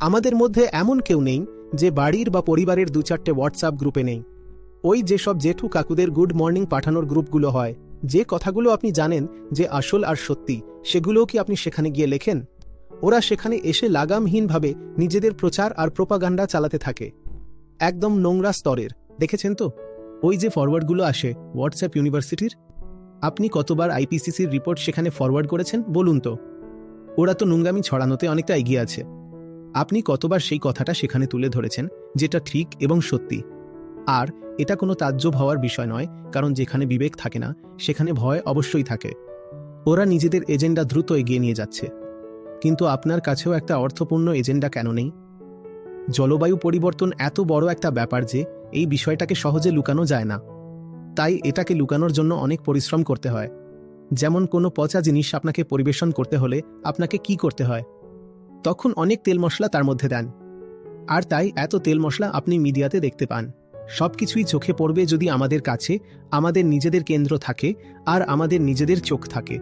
আমাদের মধ্যে এমন কেউ নেই যে বাড়ির বা পরিবারের 2-4টে হোয়াটসঅ্যাপ গ্রুপে নেই। ওই যেসব জেঠু কাকুদের গুড মর্নিং পাঠানোর গ্রুপগুলো হয়, যে কথাগুলো আপনি জানেন যে আসল আর সত্যি, সেগুলোও কি আপনি সেখানে গিয়ে লেখেন? ওরা সেখানে এসে লাগামহীনভাবে নিজেদের প্রচার আর প্রোপাগান্ডা চালাতে থাকে, একদম নোংরা স্তরের। দেখেছেন তো ওই যে ফরওয়ার্ডগুলো আসে হোয়াটসঅ্যাপ ইউনিভার্সিটির? আপনি কতবার আইপিসিসির রিপোর্ট সেখানে ফরওয়ার্ড করেছেন বলুন তো? ওরা তো নোংরামি ছড়ানোতে অনেকটা এগিয়ে আছে। আপনি কতবার সেই কথাটা সেখানে তুলে ধরেছেন যেটা ঠিক এবং সত্যি? আর এটা কোনো তাজ্জব হওয়ার বিষয় নয়, কারণ যেখানে বিবেক থাকে না সেখানে ভয় অবশ্যই থাকে। ওরা নিজেদের এজেন্ডা দ্রুত এগিয়ে নিয়ে যাচ্ছে, কিন্তু আপনার কাছেও একটা অর্থপূর্ণ এজেন্ডা কেন নেই? জলবায়ু পরিবর্তন এত বড় একটা ব্যাপার যে এই বিষয়টাকে সহজে লুকানো যায় না। তাই এটাকে লুকানোর জন্য অনেক পরিশ্রম করতে হয়। যেমন কোনো পচা জিনিস আপনাকে পরিবেশন করতে হলে আপনাকে কি করতে হয়? তখন অনেক তেল মশলা তার মধ্যে দেন। আর তাই এত তেল মশলা আপনি মিডিয়াতে দেখতে পান। সবকিছুই চোখে পড়বে যদি আমাদের কাছে আমাদের নিজেদের কেন্দ্র থাকে আর আমাদের নিজেদের চোখ থাকে।